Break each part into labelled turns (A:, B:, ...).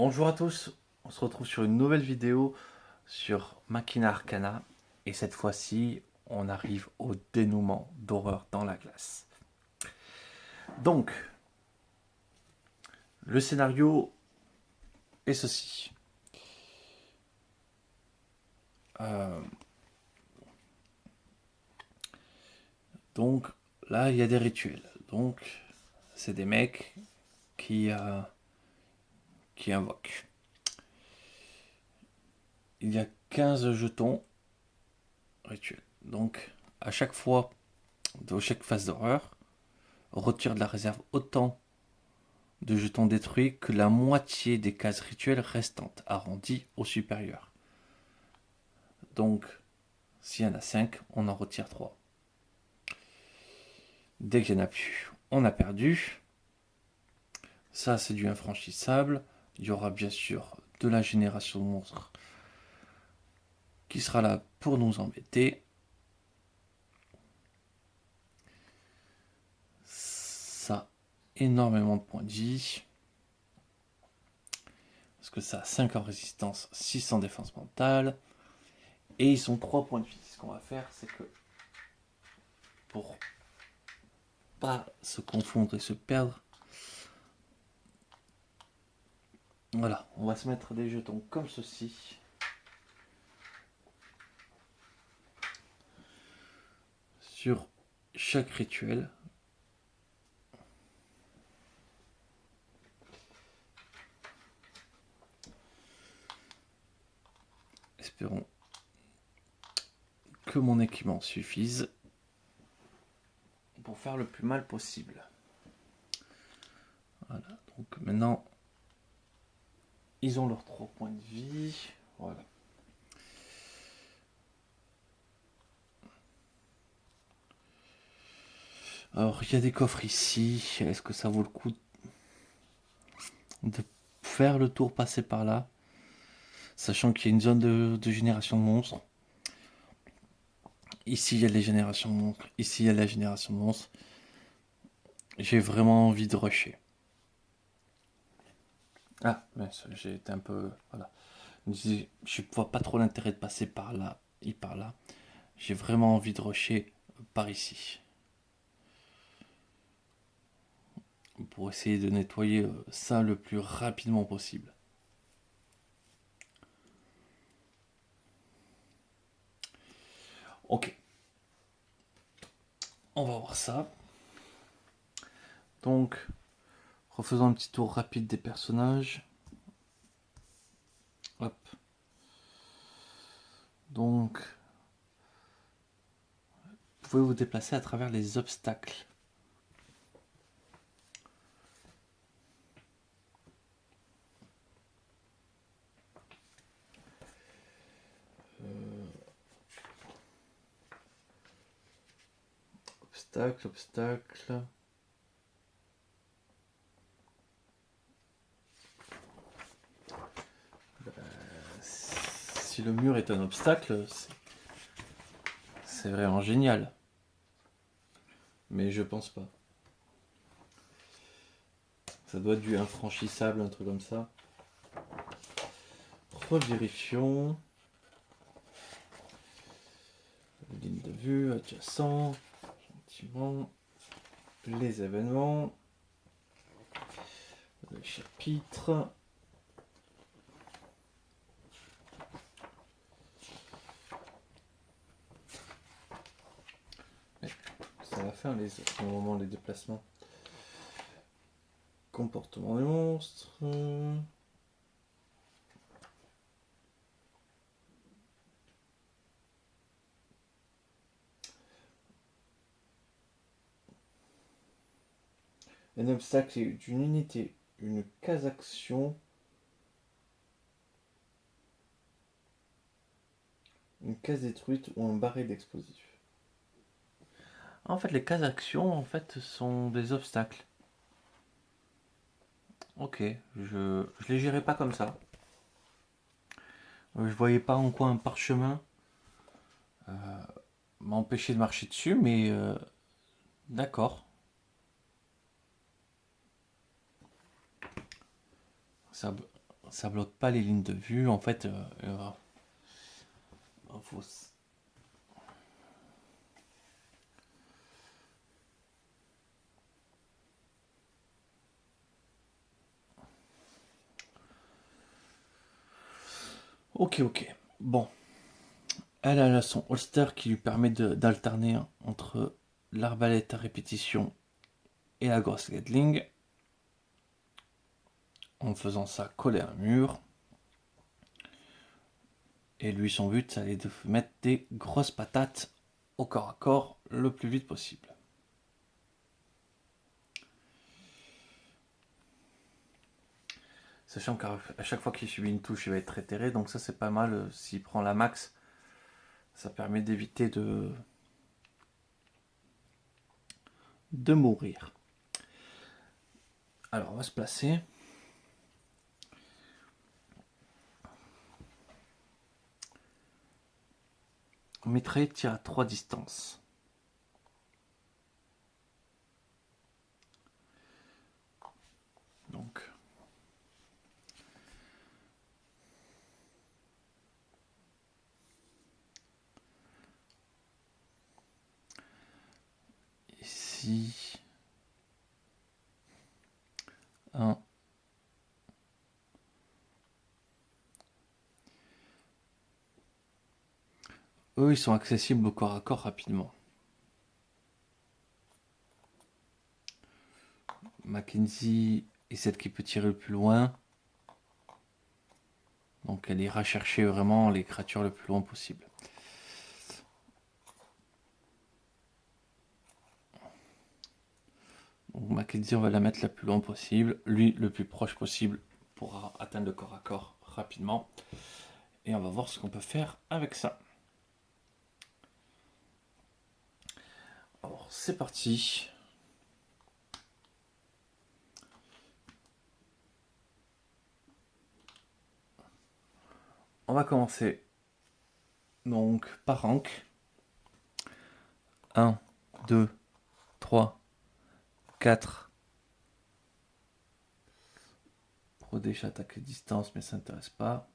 A: Bonjour à tous, on se retrouve sur une nouvelle vidéo sur Machina Arcana et cette fois-ci on arrive au dénouement d'horreur dans la glace. Donc, le scénario est ceci. Euh, donc là il y a des rituels. Donc c'est des mecs qui, euh, qui invoquent. Il y a 15 jetons rituels. Donc à chaque fois, de chaque phase d'horreur, on retire de la réserve autant de jetons détruits que la moitié des cases rituelles restantes, arrondies au supérieur. Donc, s'il y en a 5, on en retire 3. Dès qu'il n'y en a plus, on a perdu. Ça, c'est du infranchissable. Il y aura bien sûr de la génération de monstres qui sera là pour nous embêter. Ça, énormément de points de vie. Parce que ça a 5 en résistance, 6 en défense mentale. Et ils ont 3 points de vie. Ce qu'on va faire, c'est que pour pas se confondre et se perdre, voilà, on va se mettre des jetons comme ceci. Sur chaque rituel. Espérons que mon équipement suffise pour faire le plus mal possible. Voilà, donc maintenant, ils ont leurs 3 points de vie. Voilà. Alors, il y a des coffres ici. Est-ce que ça vaut le coup de faire le tour, passer par là, sachant qu'il y a une zone de génération de monstres. Ici, il y a les générations de monstres. Ici, il y a la génération de monstres. J'ai vraiment envie de rusher. Ah, mince, j'ai été un peu... Voilà. Je vois pas trop l'intérêt de passer par là et par là. J'ai vraiment envie de rusher par ici. Pour essayer de nettoyer ça le plus rapidement possible. Ok. On va voir ça. Donc, refaisons un petit tour rapide des personnages. Hop. Donc, vous pouvez vous déplacer à travers les obstacles. Obstacle. Si le mur est un obstacle, c'est vraiment génial. Mais je pense pas. Ça doit être du infranchissable, un truc comme ça. Revérifions. Ligne de vue, adjacent, gentiment. Les événements. Le chapitre. Ça va faire au moment les déplacements. Comportement des monstres. Un obstacle est une unité, une case action, une case détruite ou un barré d'explosifs. En fait, les cases action, en fait, sont des obstacles. Ok, je les gérais pas comme ça. Je voyais pas en quoi un parchemin m'empêchait de marcher dessus, mais d'accord. Ça, ça bloque pas les lignes de vue. En fait, faut... Ok. Bon. Elle a son holster qui lui permet d'alterner entre l'arbalète à répétition et la grosse Gatling. En faisant ça coller à un mur. Et lui, son but, ça allait de mettre des grosses patates au corps à corps le plus vite possible. Sachant qu'à chaque fois qu'il subit une touche, il va être éthéré. Donc ça, c'est pas mal. S'il prend la max, ça permet d'éviter de mourir. Alors, on va se placer. Mitraille tire à 3 distances. Donc, ici, 1. Eux, ils sont accessibles au corps à corps rapidement. Mackenzie est celle qui peut tirer le plus loin. Donc elle ira chercher vraiment les créatures le plus loin possible. Donc Mackenzie, on va la mettre la plus loin possible. Lui, le plus proche possible pourra atteindre le corps à corps rapidement. Et on va voir ce qu'on peut faire avec ça. Alors, c'est parti. On va commencer donc par rank. 1, 2, 3, 4. Prodèche attaque à distance, mais ça n'intéresse pas.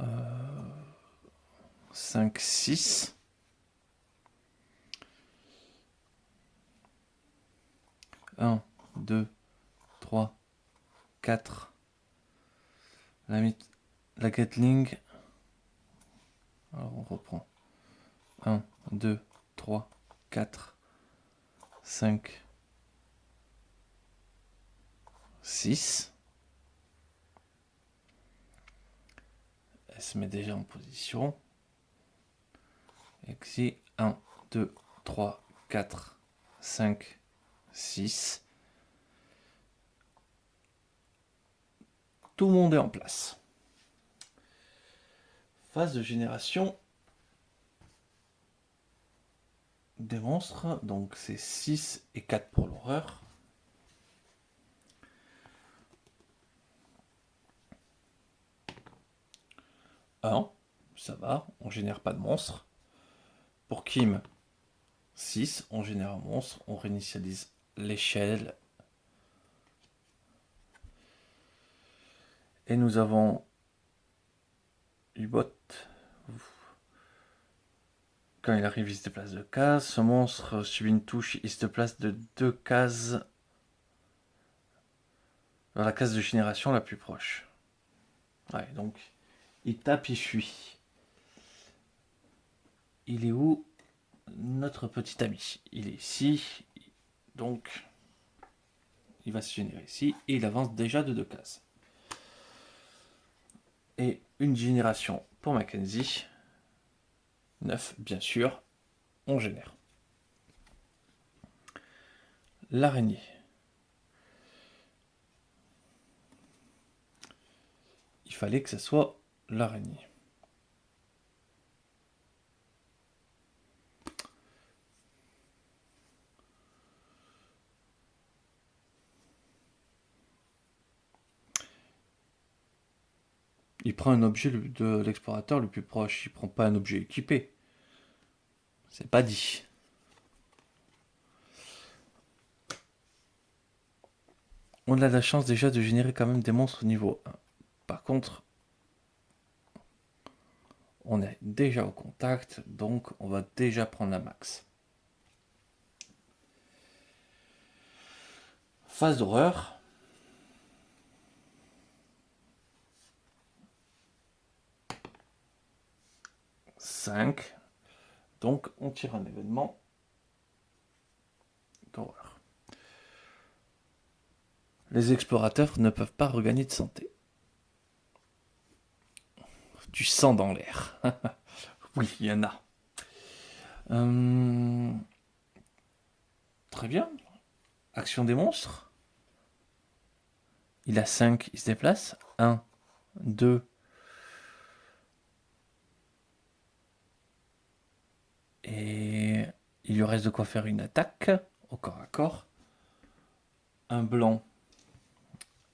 A: Euh, 5, 6. 1, 2, 3, 4. La Gatling. Alors on reprend. 1, 2, 3, 4, 5, 6. Elle se met déjà en position. Et ici, 1, 2, 3, 4, 5, 6. Tout le monde est en place. Phase de génération des monstres. Donc c'est 6 et 4 pour l'horreur. Ça va, on génère pas de monstres. Pour Kim, 6, on génère un monstre, on réinitialise l'échelle. Et nous avons U-Bot. Quand il arrive, il se déplace de cases. Ce monstre subit une touche, il se déplace de 2 cases vers la case de génération la plus proche. Ouais, donc il tape, il fuit. Il est où notre petit ami? Il est ici. Donc il va se générer ici et il avance déjà de 2 cases. Et une génération pour Mackenzie. 9, bien sûr, on génère. L'araignée. Il fallait que ce soit l'araignée. Il prend un objet de l'explorateur le plus proche. Il prend pas un objet équipé. C'est pas dit. On a la chance déjà de générer quand même des monstres niveau 1. Par contre, on est déjà au contact, donc on va déjà prendre la max. Phase d'horreur. Donc on tire un événement d'horreur. Les explorateurs ne peuvent pas regagner de santé. Du sang dans l'air. Oui, il y en a. Très bien. Action des monstres. Il a 5, il se déplace. 1, 2. Et il lui reste de quoi faire une attaque au corps à corps. Un blanc,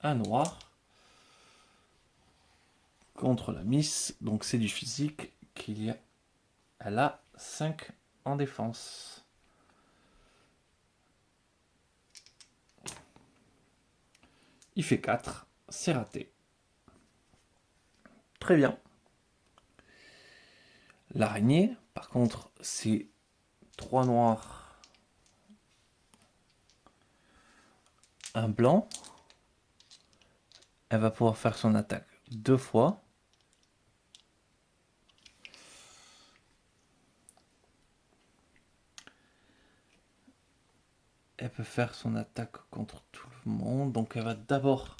A: un noir. Contre la Miss. Donc c'est du physique elle a 5 en défense. Il fait 4. C'est raté. Très bien. L'araignée, par contre, c'est 3 noirs, un blanc. Elle va pouvoir faire son attaque 2 fois. Elle peut faire son attaque contre tout le monde. Donc elle va d'abord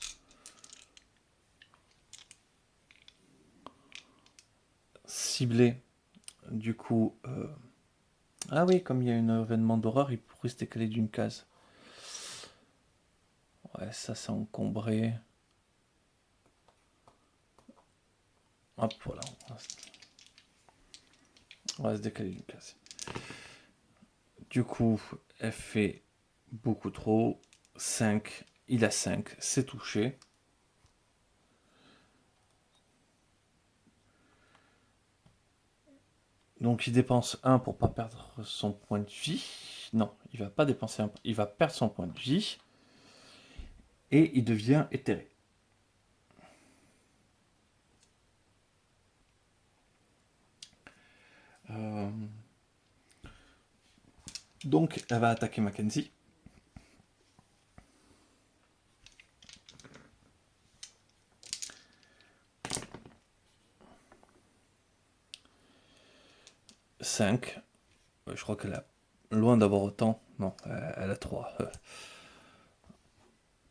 A: cibler. Du coup... Ah oui, comme il y a un événement d'horreur, il pourrait se décaler d'une case. Ouais, ça c'est encombré. Hop, voilà. On va se décaler d'une case. Du coup, elle fait beaucoup trop. 5. Il a 5. C'est touché. Donc il dépense 1 pour pas perdre son point de vie. Non, il va pas dépenser 1. Il va perdre son point de vie. Et il devient éthéré. Donc elle va attaquer Mackenzie. Je crois qu'elle a loin d'avoir autant. Non, elle a 3.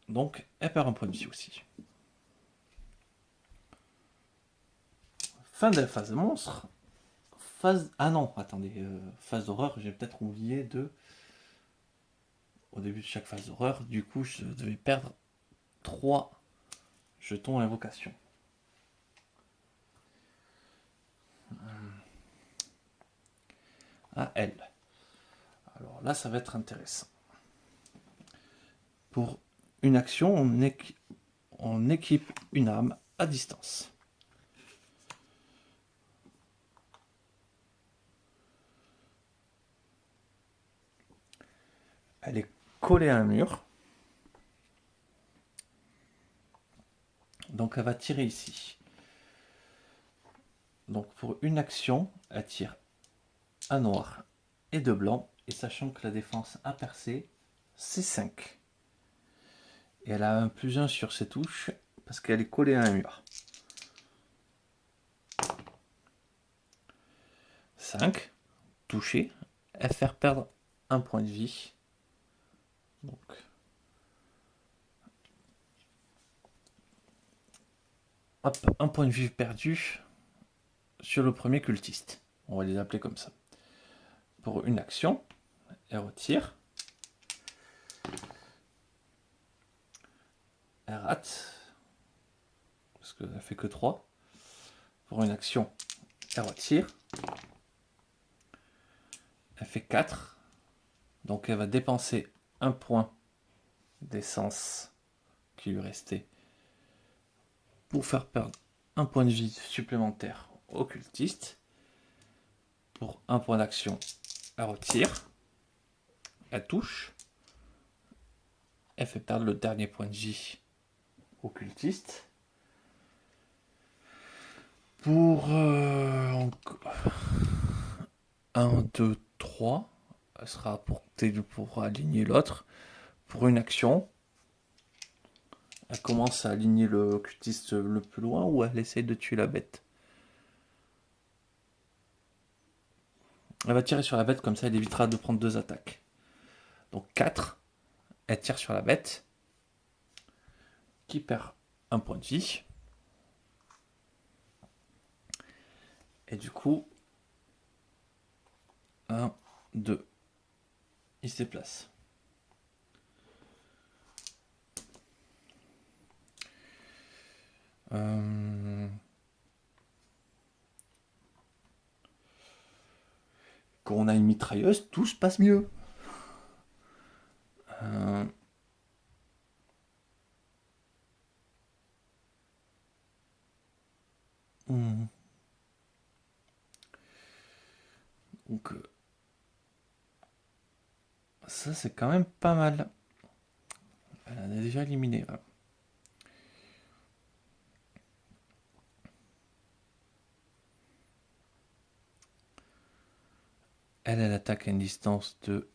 A: Donc elle perd un point de vie aussi. Fin de la phase de monstre. Ah non, attendez. Phase d'horreur, j'ai peut-être oublié de... Au début de chaque phase d'horreur, du coup, je devais perdre 3 jetons invocation. À elle. Alors là, ça va être intéressant. Pour une action, on équipe une arme à distance. Elle est collée à un mur. Donc elle va tirer ici. Donc pour une action, elle tire un noir et 2 blancs. Et sachant que la défense à percer, c'est 5. Et elle a un +1 sur ses touches parce qu'elle est collée à un mur. 5. Toucher. Elle fait perdre un point de vie. Donc... Hop, un point de vie perdu sur le premier cultiste. On va les appeler comme ça. Pour une action, elle retire. Elle rate. Parce qu'elle fait que 3. Pour une action, elle retire. Elle fait 4. Donc elle va dépenser un point d'essence qui lui restait pour faire perdre un point de vie supplémentaire au cultiste. Pour un point d'action, elle retire. Elle touche. Elle fait perdre le dernier point de vie au cultiste. Pour 1, 2, 3, elle sera pour aligner l'autre. Pour une action, elle commence à aligner le cultiste le plus loin ou elle essaye de tuer la bête. Elle va tirer sur la bête, comme ça elle évitera de prendre 2 attaques. Donc 4, elle tire sur la bête, qui perd un point de vie. Et du coup, 1, 2, il se déplace. Quand on a une mitrailleuse, tout se passe mieux. Donc, ça c'est quand même pas mal. Elle en a déjà éliminé. Voilà. Elle attaque à une distance de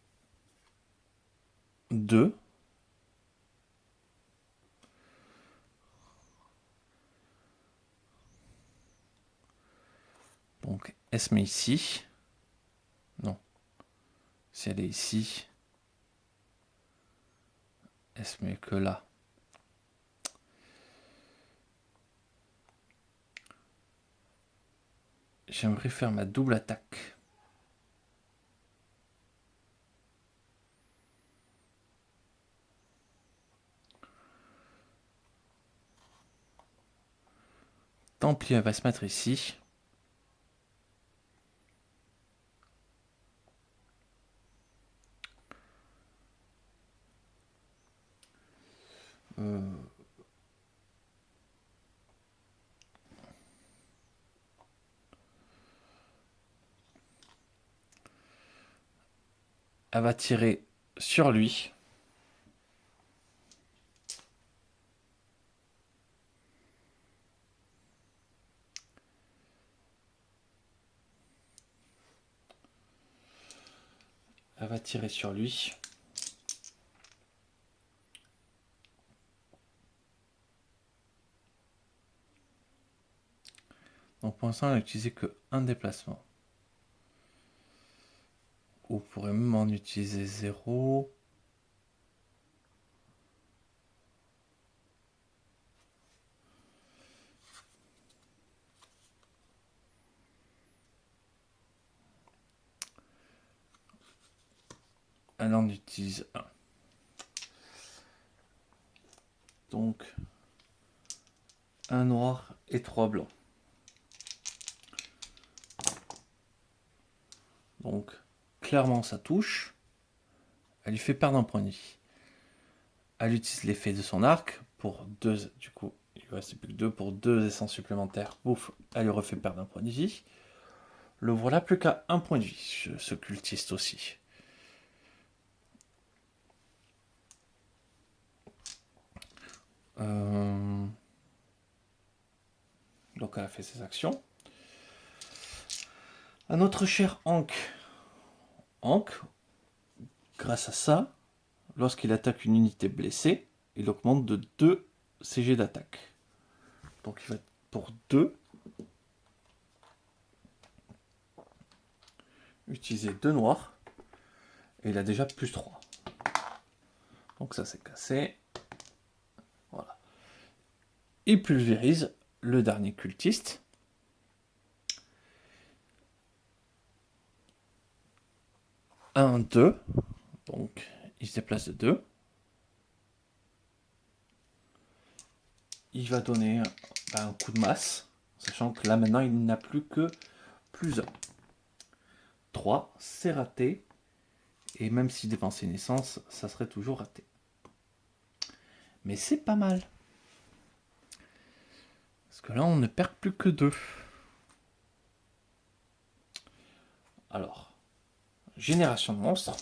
A: 2. Donc, elle se met ici. Non. Si elle est ici, elle se met que là. J'aimerais faire ma double attaque. Tant pis, elle va se mettre ici. Elle va tirer sur lui. Elle va tirer sur lui. Donc pour l'instant, elle n'a utilisé que un déplacement. Ou on pourrait même en utiliser 0. Elle en utilise 1. Donc, un noir et 3 blancs. Donc, clairement, ça touche. Elle lui fait perdre un point de vie. Elle utilise l'effet de son arc pour 2. Du coup, il ne reste plus que 2 pour 2 essences supplémentaires. Ouf, elle lui refait perdre un point de vie. Le voilà plus qu'à un point de vie, ce cultiste aussi. Donc elle a fait ses actions. À notre cher Hank, grâce à ça, lorsqu'il attaque une unité blessée, il augmente de 2 CG d'attaque. Donc il va pour 2 utiliser 2 noirs. Et il a déjà plus 3. Donc ça c'est cassé. Voilà. Il pulvérise le dernier cultiste. Un, 2. Donc il se déplace de 2. Il va donner un coup de masse. Sachant que là maintenant il n'a plus que plus 1. 3, c'est raté. Et même s'il dépensait une essence, ça serait toujours raté. Mais c'est pas mal. Parce que là, on ne perd plus que 2. Alors, génération de monstres.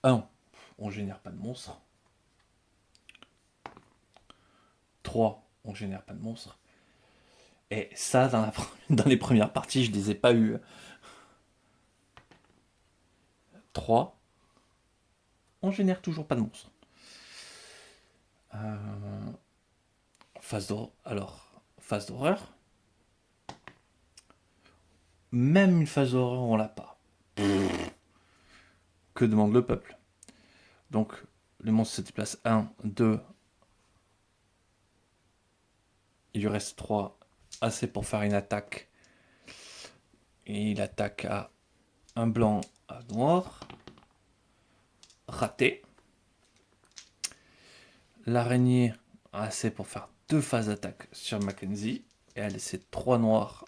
A: 1, on génère pas de monstres. 3, on génère pas de monstres. Et ça, dans les premières parties, je les ai pas eu. 3, on génère toujours pas de monstres. Phase d'horreur. Alors, phase d'horreur. Même une phase d'horreur, on l'a pas. Que demande le peuple? Donc, le monstre se déplace 1, 2. Il lui reste 3, assez pour faire une attaque. Et il attaque à un blanc, à noir. Raté. L'araignée, assez pour faire 2 phases d'attaque sur Mackenzie. Et elle laissé 3 noirs.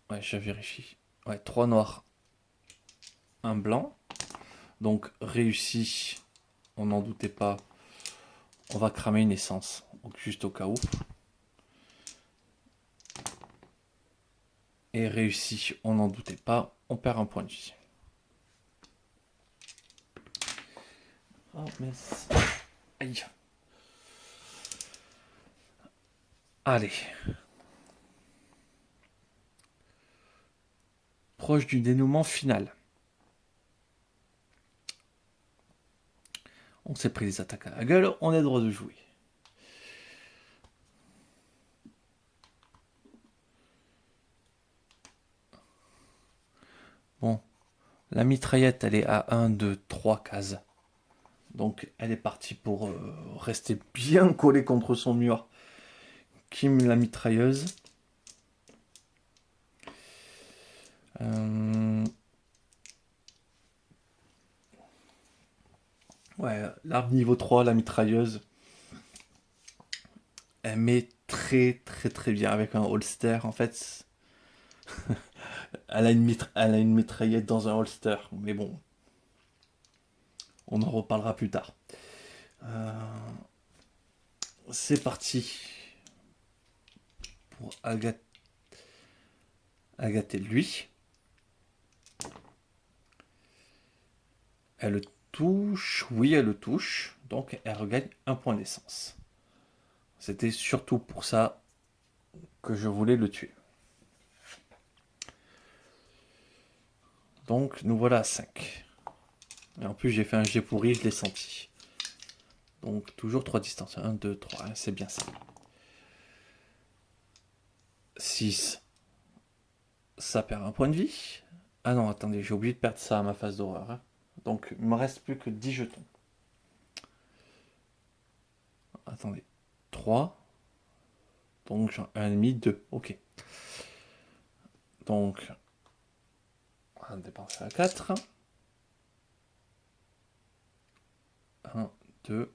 A: Ouais, je vérifie. Ouais, 3 noirs, un blanc. Donc, réussi. On n'en doutait pas. On va cramer une essence. Donc, juste au cas où. Et réussi, on n'en doutait pas. On perd un point de vie. Oh, mais... Aïe. Allez. Proche du dénouement final. On s'est pris des attaques à la gueule, on est droit de jouer. Bon, la mitraillette, elle est à 1, 2, 3 cases. Donc, elle est partie pour rester bien collée contre son mur. Kim, la mitrailleuse. Ouais, l'arme niveau 3, la mitrailleuse. Elle met très très très bien avec un holster. En fait, elle a une mitraillette dans un holster. Mais bon, on en reparlera plus tard. C'est parti pour agater lui. Elle le touche. Oui, elle le touche. Donc, elle regagne un point d'essence. C'était surtout pour ça que je voulais le tuer. Donc, nous voilà à 5. Et en plus, j'ai fait un jet pourri, je l'ai senti. Donc, toujours 3 distances. 1, 2, 3. C'est bien ça. 6. Ça perd un point de vie. Ah non, attendez, j'ai oublié de perdre ça à ma phase d'horreur. Hein. Donc, il me reste plus que 10 jetons. Attendez. 3. Donc, j'en ai un demi, 2. Ok. Donc, on va dépenser à 4. 1, 2.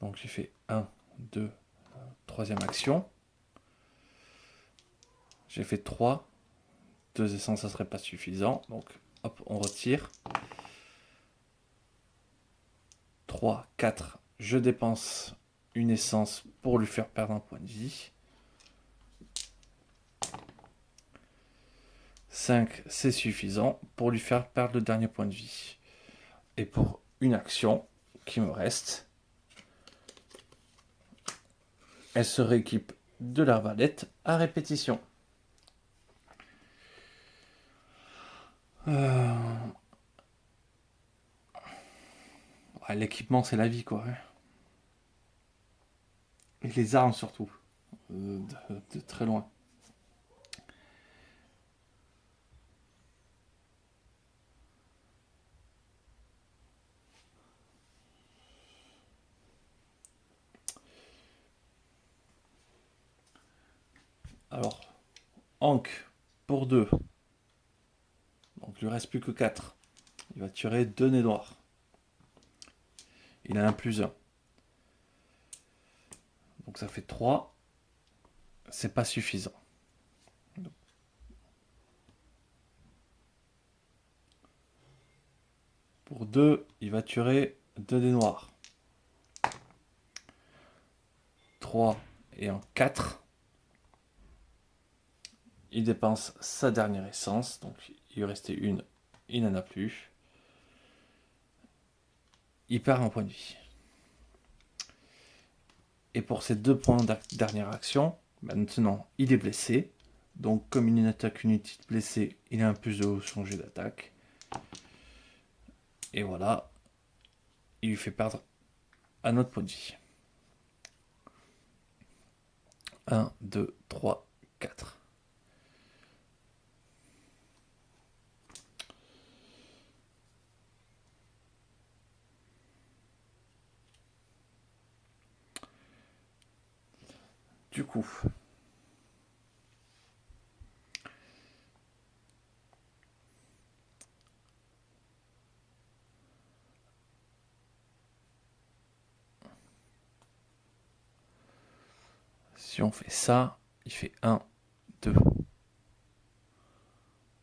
A: Donc, j'ai fait 1, 2, troisième action. J'ai fait 3. 2 essences, ça serait pas suffisant. Donc, hop, on retire. 3, 4. Je dépense une essence pour lui faire perdre un point de vie. 5, c'est suffisant pour lui faire perdre le dernier point de vie. Et pour une action qui me reste, elle se rééquipe de l'arbalète à répétition. Ouais, l'équipement, c'est la vie, quoi. Et les armes, surtout. De très loin. Alors, Hank, pour 2. Donc, il lui reste plus que 4. Il va tirer 2 nez noirs. Il a un plus 1. Donc, ça fait 3. C'est pas suffisant. Pour 2, il va tuer 2 dés noirs. 3 et en 4. Il dépense sa dernière essence. Donc il lui restait une, il n'en a plus. Il perd un point de vie. Et pour ces 2 points de dernière action, maintenant il est blessé. Donc comme il attaque une unité blessée, il a un plus de son jet d'attaque. Et voilà, il lui fait perdre un autre point de vie. 1, 2, 3, 4. Du coup, si on fait ça, il fait 1, 2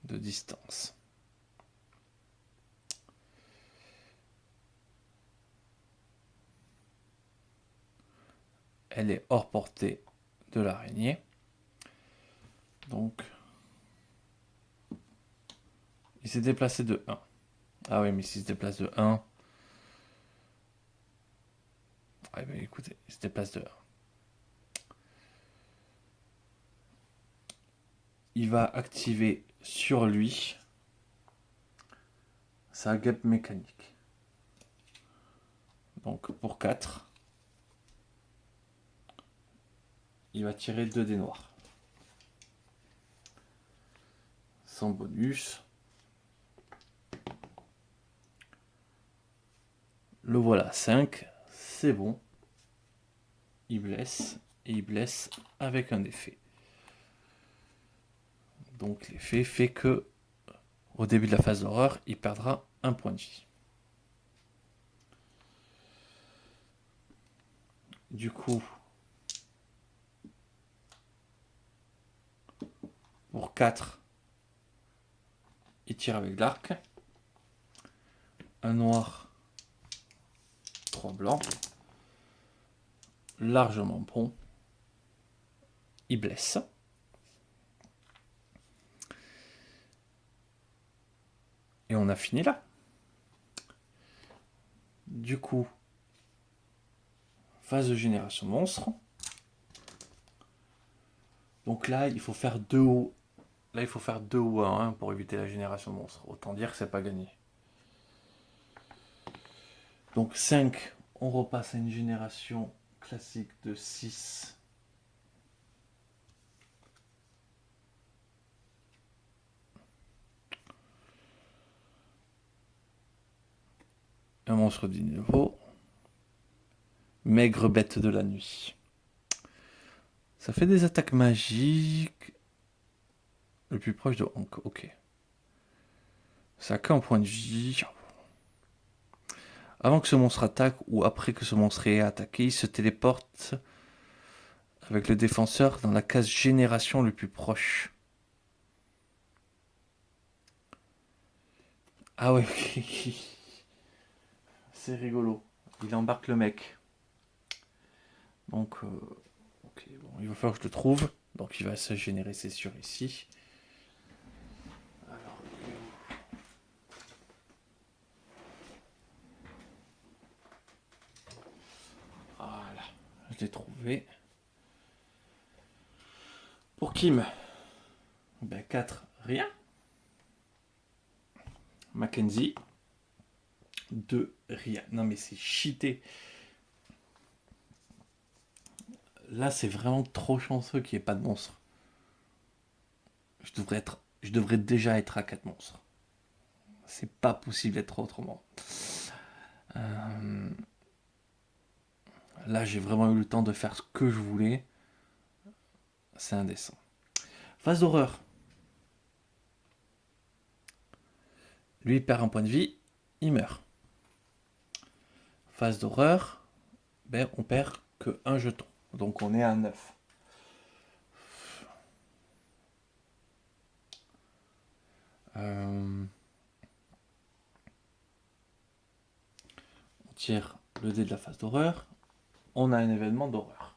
A: de distance. Elle est hors portée de l'araignée. Donc, il s'est déplacé de 1. Ah oui, mais s'il se déplace de 1... Ouais, mais écoutez, il se déplace de 1. Il va activer sur lui sa guêpe mécanique. Donc, pour 4, il va tirer 2 dés noirs. Sans bonus. Le voilà, 5. C'est bon. Il blesse. Et il blesse avec un effet. Donc l'effet fait que, au début de la phase d'horreur, il perdra un point de vie. Du coup, pour 4, il tire avec l'arc. Un noir, 3 blancs. Largement bon. Il blesse. Et on a fini là. Du coup, phase de génération monstre. Donc là, il faut faire 2 hauts. Là, il faut faire 2 ou 1 pour éviter la génération monstre. Autant dire que c'est pas gagné. Donc 5, on repasse à une génération classique de 6. Un monstre du niveau. Maigre bête de la nuit. Ça fait des attaques magiques. Le plus proche de Honk, ok. Ça a qu'un point de vie. Avant que ce monstre attaque ou après que ce monstre ait attaqué, il se téléporte avec le défenseur dans la case génération le plus proche. Ah ouais, ok. C'est rigolo. Il embarque le mec. Donc, ok, bon, il va falloir que je le trouve. Donc il va se générer, c'est sûr, ici. Alors, voilà, je l'ai trouvé. Pour Kim, ben 4, rien. Mackenzie, 2, rien. Non mais c'est cheaté. Là, c'est vraiment trop chanceux qu'il n'y ait pas de monstre. Je devrais déjà être à 4 monstres. C'est pas possible d'être autrement. Là, j'ai vraiment eu le temps de faire ce que je voulais. C'est indécent. Phase d'horreur. Lui, il perd un point de vie, il meurt. Phase d'horreur, ben, on perd que un jeton. Donc on est à 9. tire le dé de la phase d'horreur, on a un événement d'horreur.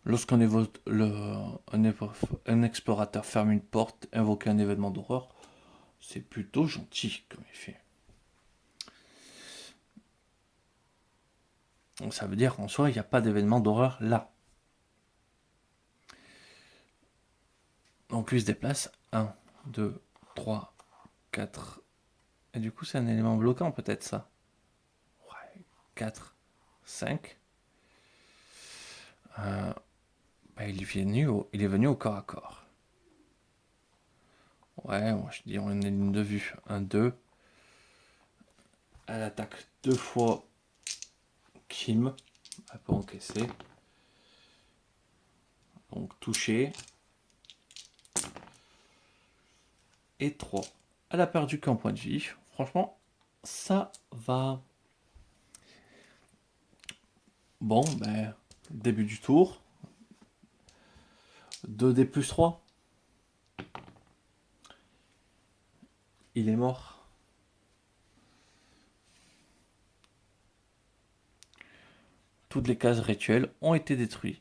A: Lorsqu'un un explorateur ferme une porte, invoquer un événement d'horreur, c'est plutôt gentil comme effet. Donc ça veut dire qu'en soi, il n'y a pas d'événement d'horreur là. Donc lui se déplace. 1, 2, 3, 4. Et du coup, c'est un élément bloquant peut-être ça. Ouais, 4, 5. Il est venu au corps à corps. Ouais, moi je dis on a une ligne de vue. 1, 2. Elle attaque 2 fois Kim. Elle peut encaisser. Donc touché. Et 3. Elle a perdu qu'un point de vie. Franchement, ça va. Bon, début du tour. 2D plus 3. Il est mort. Toutes les cases rituelles ont été détruites.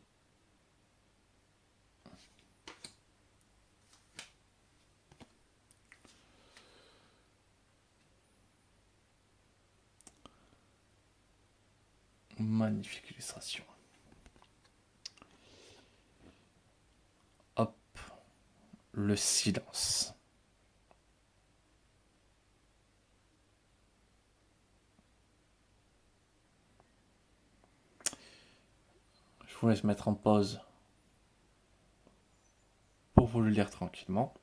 A: Magnifique illustration. Hop. Le silence. Je vous laisse mettre en pause pour vous le lire tranquillement.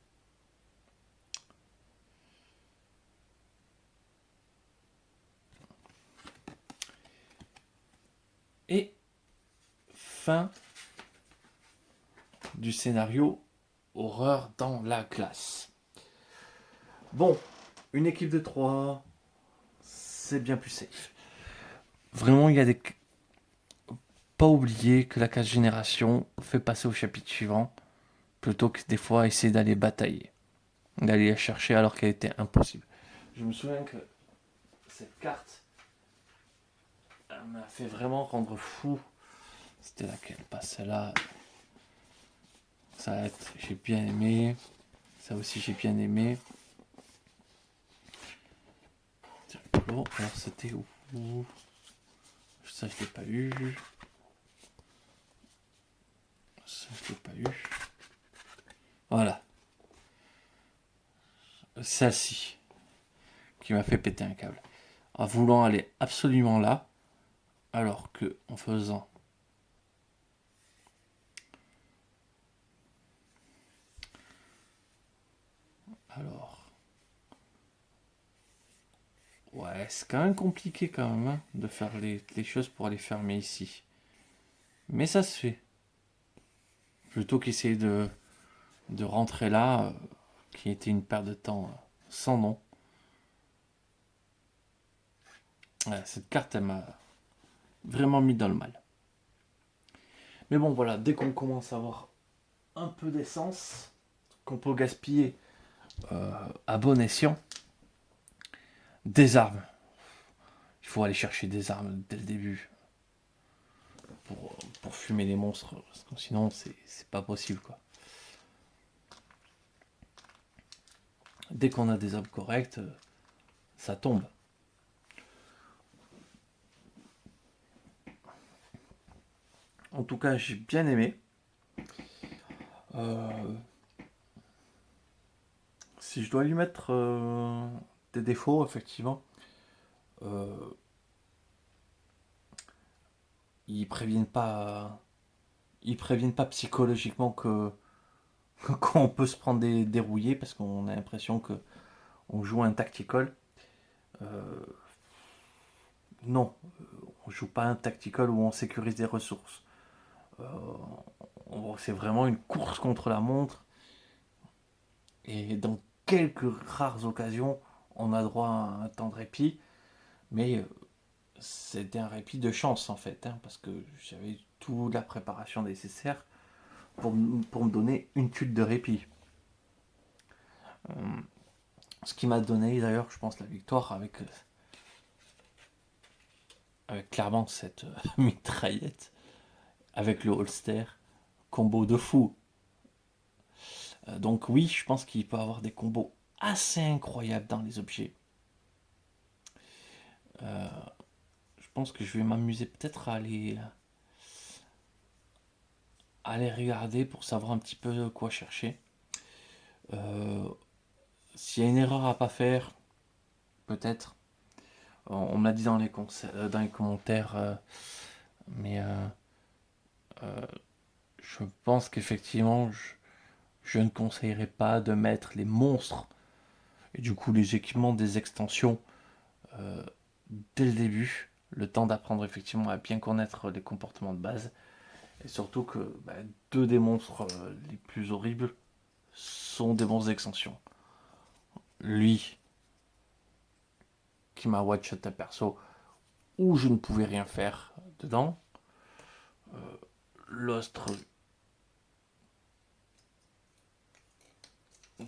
A: Et fin du scénario horreur dans la classe. Bon, une équipe de 3, c'est bien plus safe. Vraiment, il y a des... Pas oublier que la case génération fait passer au chapitre suivant, plutôt que des fois essayer d'aller batailler, d'aller la chercher alors qu'elle était impossible. Je me souviens que cette carte, elle m'a fait vraiment rendre fou. C'était laquelle? Pas celle-là. Ça, j'ai bien aimé. Ça aussi, j'ai bien aimé. Alors, c'était où? Ça, je l'ai pas eu. Ça, je l'ai pas eu. Voilà. Celle-ci. Qui m'a fait péter un câble. En voulant aller absolument là. Alors que, en faisant... Alors... Ouais, c'est quand même compliqué quand même hein, de faire les choses pour aller fermer ici. Mais ça se fait. Plutôt qu'essayer de rentrer là, qui était une perte de temps sans nom. Ouais, cette carte, elle m'a vraiment mis dans le mal. Mais bon, voilà, dès qu'on commence à avoir un peu d'essence, qu'on peut gaspiller à bon escient, des armes. Il faut aller chercher des armes dès le début pour fumer les monstres, parce que sinon c'est pas possible quoi. Dès qu'on a des armes correctes, ça tombe. En tout cas, j'ai bien aimé. Si je dois lui mettre des défauts, effectivement, ils préviennent pas, psychologiquement que qu'on peut se prendre des rouillés parce qu'on a l'impression que on joue un tactical. Non, on joue pas un tactical où on sécurise des ressources. C'est vraiment une course contre la montre. Et dans quelques rares occasions, on a droit à un temps de répit. Mais c'était un répit de chance en fait, hein, parce que j'avais toute la préparation nécessaire pour me donner une tuile de répit. Ce qui m'a donné d'ailleurs, je pense, la victoire avec clairement cette mitraillette, avec le holster, combo de fou. Donc oui, je pense qu'il peut avoir des combos assez incroyables dans les objets. Je pense que je vais m'amuser peut-être à les regarder pour savoir un petit peu quoi chercher. Euh, S'il y a une erreur à pas faire, peut-être. On me l'a dit dans les commentaires, mais je pense qu'effectivement, je ne conseillerais pas de mettre les monstres et du coup les équipements des extensions euh, dès le début, le temps d'apprendre effectivement à bien connaître les comportements de base. Et surtout que deux des monstres les plus horribles sont des monstres d'extension. Lui, qui m'a one-shot un perso où je ne pouvais rien faire dedans. L'ostre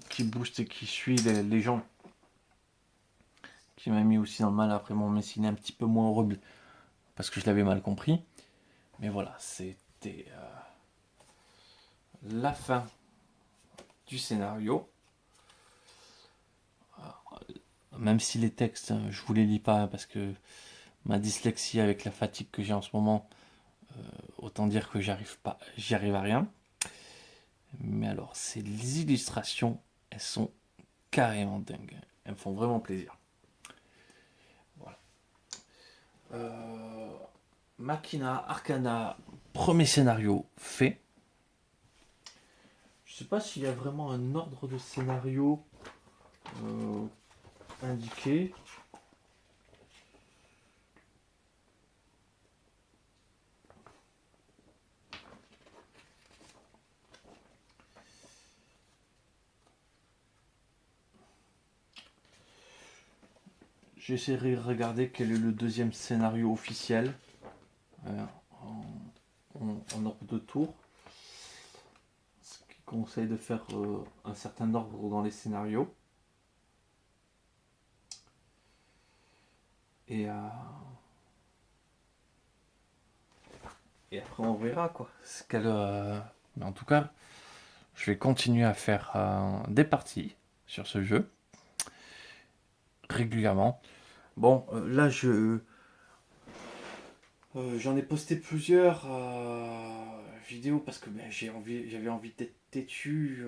A: qui booste et qui suit les gens. Qui m'a mis aussi dans le mal après mon Messine un petit peu moins horrible. Parce que je l'avais mal compris. Mais voilà, c'était la fin du scénario. Même si les textes, je vous les lis pas parce que ma dyslexie avec la fatigue que j'ai en ce moment, autant dire que j'y arrive à rien. Mais alors, les illustrations, elles sont carrément dingues. Elles me font vraiment plaisir. Voilà. Machina Arcana, premier scénario fait. Je sais pas s'il y a vraiment un ordre de scénario euh, indiqué. J'essaierai de regarder quel est le deuxième scénario officiel euh, en ordre de tour. Ce qui conseille de faire un certain ordre dans les scénarios. Et, euh, et après on verra quoi. Mais en tout cas, je vais continuer à faire des parties sur ce jeu régulièrement. Bon, là j'en ai posté plusieurs vidéos parce que j'avais envie d'être têtu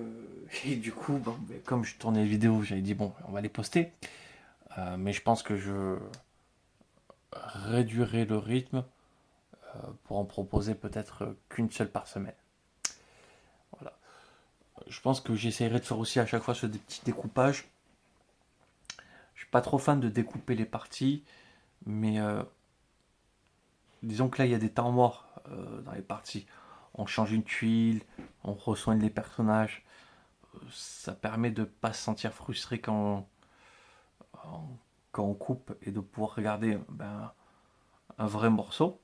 A: et du coup, comme je tournais les vidéos, j'avais dit bon, on va les poster. Mais je pense que je réduirai le rythme pour en proposer peut-être qu'une seule par semaine. Voilà. Je pense que j'essaierai de faire aussi à chaque fois des petits découpages. Je suis pas trop fan de découper les parties, mais disons que là il y a des temps morts dans les parties. On change une tuile, on resoigne les personnages. Ça permet de ne pas se sentir frustré quand on coupe et de pouvoir regarder un vrai morceau.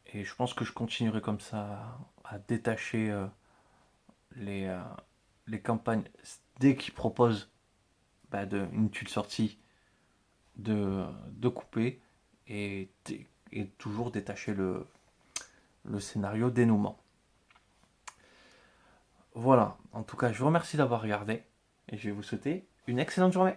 A: Et je pense que je continuerai comme ça à détacher les, euh, les campagnes dès qu'ils proposent une tuile sortie de couper et, et toujours détacher le scénario dénouement. Voilà, en tout cas je vous remercie d'avoir regardé et je vais vous souhaiter une excellente journée.